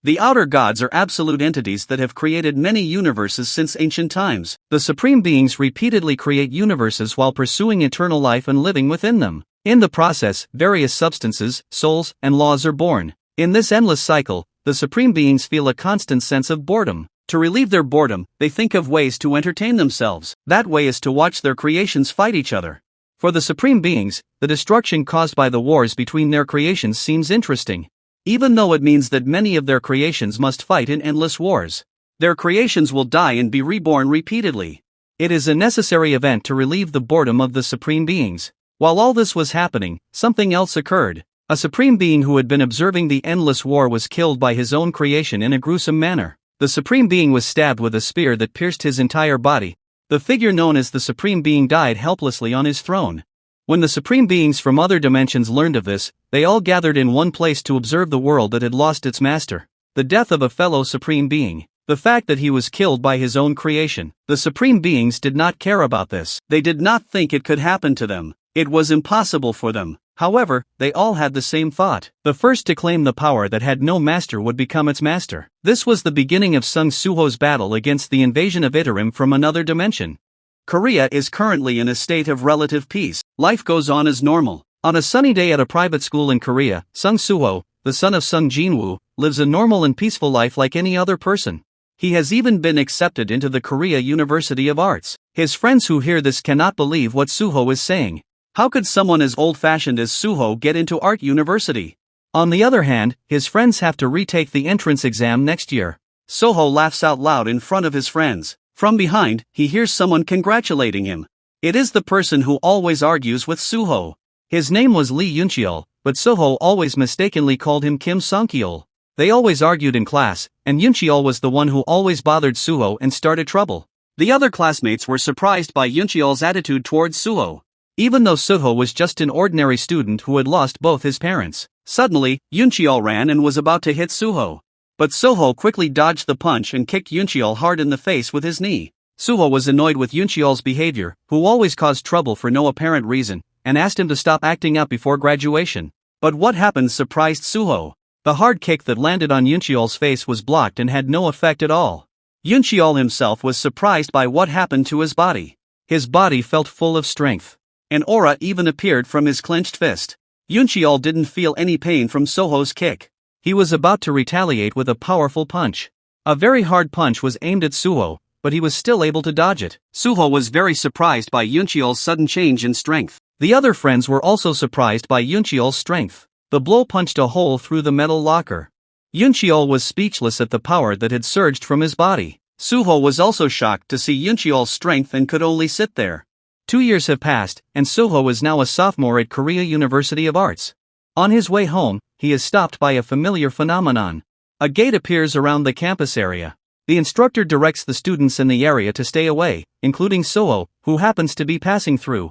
The outer gods are absolute entities that have created many universes since ancient times. The supreme beings repeatedly create universes while pursuing eternal life and living within them. In the process, various substances, souls, and laws are born. In this endless cycle, the supreme beings feel a constant sense of boredom. To relieve their boredom, they think of ways to entertain themselves. That way is to watch their creations fight each other. For the supreme beings, the destruction caused by the wars between their creations seems interesting. Even though it means that many of their creations must fight in endless wars. Their creations will die and be reborn repeatedly. It is a necessary event to relieve the boredom of the supreme beings. While all this was happening, something else occurred. A supreme being who had been observing the endless war was killed by his own creation in a gruesome manner. The supreme being was stabbed with a spear that pierced his entire body. The figure known as the supreme being died helplessly on his throne. When the supreme beings from other dimensions learned of this, they all gathered in one place to observe the world that had lost its master. The death of a fellow supreme being. The fact that he was killed by his own creation. The supreme beings did not care about this. They did not think it could happen to them. It was impossible for them. However, they all had the same thought. The first to claim the power that had no master would become its master. This was the beginning of Sung Suho's battle against the invasion of Itarim from another dimension. Korea is currently in a state of relative peace. Life goes on as normal. On a sunny day at a private school in Korea, Sung Suho, the son of Sung Jinwoo, lives a normal and peaceful life like any other person. He has even been accepted into the Korea University of Arts. His friends who hear this cannot believe what Suho is saying. How could someone as old-fashioned as Suho get into art university? On the other hand, his friends have to retake the entrance exam next year. Suho laughs out loud in front of his friends. From behind, he hears someone congratulating him. It is the person who always argues with Suho. His name was Lee Yuncheol, but Suho always mistakenly called him Kim Songkyeol. They always argued in class, and Yuncheol was the one who always bothered Suho and started trouble. The other classmates were surprised by Yuncheol's attitude towards Suho. Even though Suho was just an ordinary student who had lost both his parents. Suddenly, Yuncheol ran and was about to hit Suho. But Suho quickly dodged the punch and kicked Yuncheol hard in the face with his knee. Suho was annoyed with Yuncheol's behavior, who always caused trouble for no apparent reason, and asked him to stop acting up before graduation. But what happened surprised Suho. The hard kick that landed on Yuncheol's face was blocked and had no effect at all. Yuncheol himself was surprised by what happened to his body. His body felt full of strength. An aura even appeared from his clenched fist. Yuncheol didn't feel any pain from Suho's kick. He was about to retaliate with a powerful punch. A very hard punch was aimed at Suho, but he was still able to dodge it. Suho was very surprised by Yuncheol's sudden change in strength. The other friends were also surprised by Yuncheol's strength. The blow punched a hole through the metal locker. Yuncheol was speechless at the power that had surged from his body. Suho was also shocked to see Yuncheol's strength and could only sit there. 2 years have passed, and Suho is now a sophomore at Korea University of Arts. On his way home, he is stopped by a familiar phenomenon. A gate appears around the campus area. The instructor directs the students in the area to stay away, including Suho, who happens to be passing through.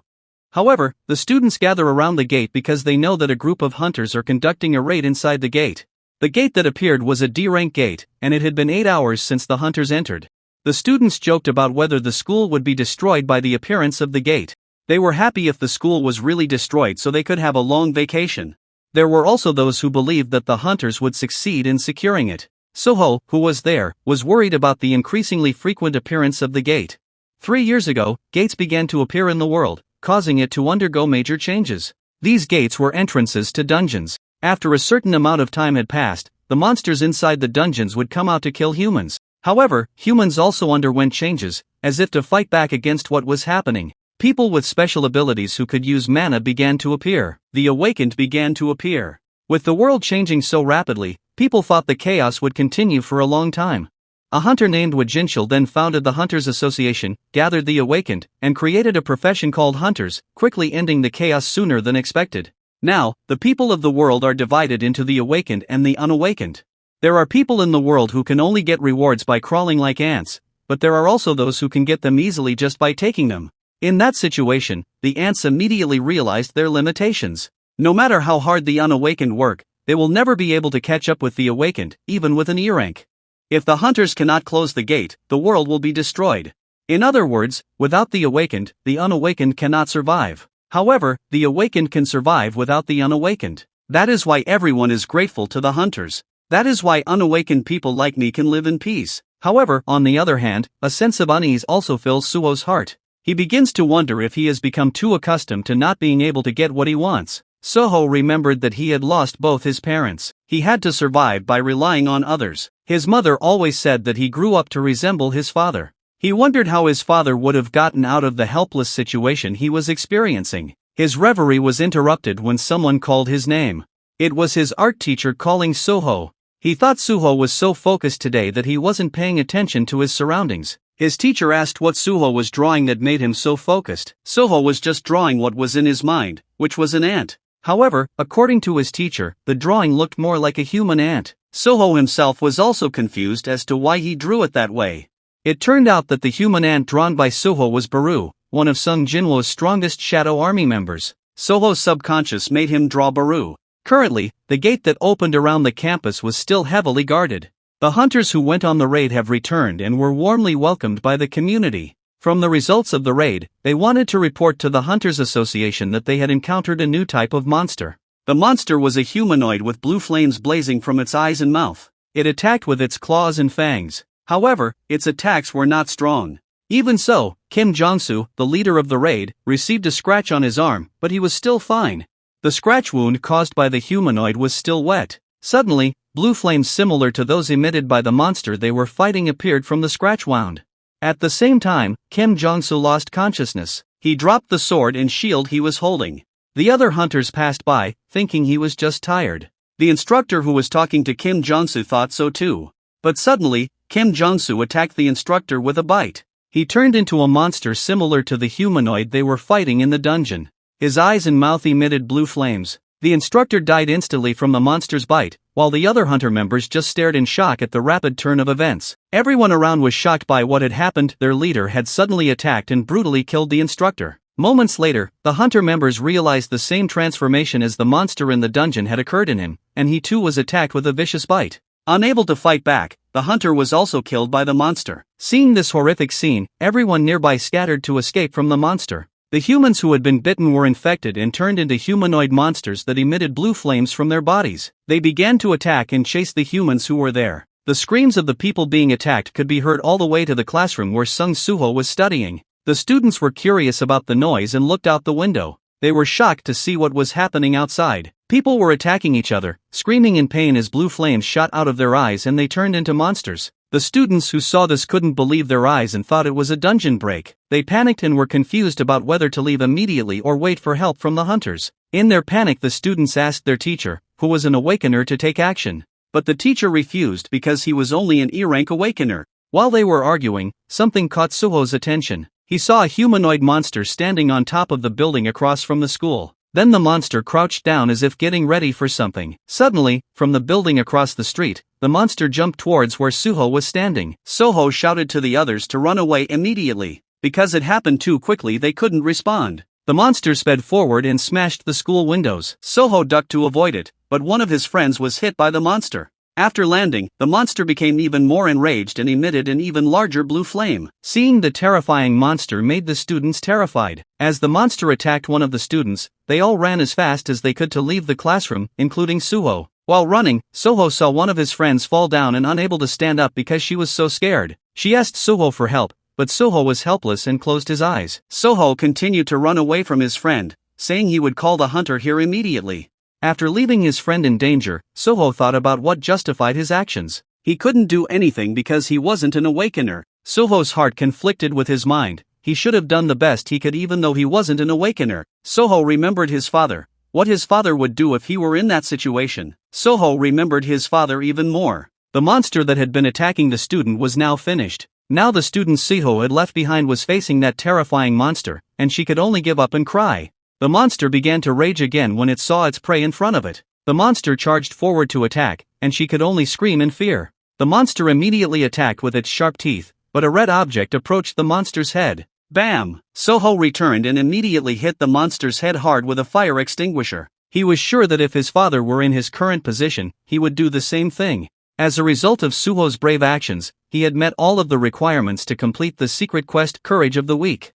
However, the students gather around the gate because they know that a group of hunters are conducting a raid inside the gate. The gate that appeared was a D-rank gate, and it had been 8 hours since the hunters entered. The students joked about whether the school would be destroyed by the appearance of the gate. They were happy if the school was really destroyed so they could have a long vacation. There were also those who believed that the hunters would succeed in securing it. Suho, who was there, was worried about the increasingly frequent appearance of the gate. 3 years ago, gates began to appear in the world, causing it to undergo major changes. These gates were entrances to dungeons. After a certain amount of time had passed, the monsters inside the dungeons would come out to kill humans. However, humans also underwent changes, as if to fight back against what was happening. People with special abilities who could use mana began to appear. The awakened began to appear. With the world changing so rapidly, people thought the chaos would continue for a long time. A hunter named Wajinshil then founded the Hunters Association, gathered the awakened, and created a profession called hunters, quickly ending the chaos sooner than expected. Now, the people of the world are divided into the awakened and the unawakened. There are people in the world who can only get rewards by crawling like ants, but there are also those who can get them easily just by taking them. In that situation, the ants immediately realized their limitations. No matter how hard the unawakened work, they will never be able to catch up with the awakened, even with an E rank. If the hunters cannot close the gate, the world will be destroyed. In other words, without the awakened, the unawakened cannot survive. However, the awakened can survive without the unawakened. That is why everyone is grateful to the hunters. That is why unawakened people like me can live in peace. However, on the other hand, a sense of unease also fills Suho's heart. He begins to wonder if he has become too accustomed to not being able to get what he wants. Suho remembered that he had lost both his parents. He had to survive by relying on others. His mother always said that he grew up to resemble his father. He wondered how his father would have gotten out of the helpless situation he was experiencing. His reverie was interrupted when someone called his name. It was his art teacher calling Suho. He thought Suho was so focused today that he wasn't paying attention to his surroundings. His teacher asked what Suho was drawing that made him so focused. Suho was just drawing what was in his mind, which was an ant. However, according to his teacher, the drawing looked more like a human ant. Suho himself was also confused as to why he drew it that way. It turned out that the human ant drawn by Suho was Baru, one of Sung Jinwo's strongest shadow army members. Suho's subconscious made him draw Baru. Currently, the gate that opened around the campus was still heavily guarded. The hunters who went on the raid have returned and were warmly welcomed by the community. From the results of the raid, they wanted to report to the Hunters Association that they had encountered a new type of monster. The monster was a humanoid with blue flames blazing from its eyes and mouth. It attacked with its claws and fangs. However, its attacks were not strong. Even so, Kim Jong-soo, the leader of the raid, received a scratch on his arm, but he was still fine. The scratch wound caused by the humanoid was still wet. Suddenly, blue flames similar to those emitted by the monster they were fighting appeared from the scratch wound. At the same time, Kim Jong-soo lost consciousness. He dropped the sword and shield he was holding. The other hunters passed by, thinking he was just tired. The instructor who was talking to Kim Jong-soo thought so too. But suddenly, Kim Jong-soo attacked the instructor with a bite. He turned into a monster similar to the humanoid they were fighting in the dungeon. His eyes and mouth emitted blue flames. The instructor died instantly from the monster's bite, while the other hunter members just stared in shock at the rapid turn of events. Everyone around was shocked by what had happened. Their leader had suddenly attacked and brutally killed the instructor. Moments later, the hunter members realized the same transformation as the monster in the dungeon had occurred in him, and he too was attacked with a vicious bite. Unable to fight back, the hunter was also killed by the monster. Seeing this horrific scene, everyone nearby scattered to escape from the monster. The humans who had been bitten were infected and turned into humanoid monsters that emitted blue flames from their bodies. They began to attack and chase the humans who were there. The screams of the people being attacked could be heard all the way to the classroom where Sung Suho was studying. The students were curious about the noise and looked out the window. They were shocked to see what was happening outside. People were attacking each other, screaming in pain as blue flames shot out of their eyes and they turned into monsters. The students who saw this couldn't believe their eyes and thought it was a dungeon break. They panicked and were confused about whether to leave immediately or wait for help from the hunters. In their panic, the students asked their teacher, who was an awakener, to take action. But the teacher refused because he was only an E-rank awakener. While they were arguing, something caught Suho's attention. He saw a humanoid monster standing on top of the building across from the school. Then the monster crouched down as if getting ready for something. Suddenly, from the building across the street, the monster jumped towards where Suho was standing. Suho shouted to the others to run away immediately. Because it happened too quickly, they couldn't respond. The monster sped forward and smashed the school windows. Suho ducked to avoid it, but one of his friends was hit by the monster. After landing, the monster became even more enraged and emitted an even larger blue flame. Seeing the terrifying monster made the students terrified. As the monster attacked one of the students, they all ran as fast as they could to leave the classroom, including Suho. While running, Suho saw one of his friends fall down and unable to stand up because she was so scared. She asked Suho for help, but Suho was helpless and closed his eyes. Suho continued to run away from his friend, saying he would call the hunter here immediately. After leaving his friend in danger, Suho thought about what justified his actions. He couldn't do anything because he wasn't an awakener. Suho's heart conflicted with his mind. He should have done the best he could even though he wasn't an awakener. Suho remembered his father. What his father would do if he were in that situation. Suho remembered his father even more. The monster that had been attacking the student was now finished. Now the student Suho had left behind was facing that terrifying monster, and she could only give up and cry. The monster began to rage again when it saw its prey in front of it. The monster charged forward to attack, and she could only scream in fear. The monster immediately attacked with its sharp teeth, but a red object approached the monster's head. Bam! Suho returned and immediately hit the monster's head hard with a fire extinguisher. He was sure that if his father were in his current position, he would do the same thing. As a result of Suho's brave actions, he had met all of the requirements to complete the secret quest Courage of the Weak.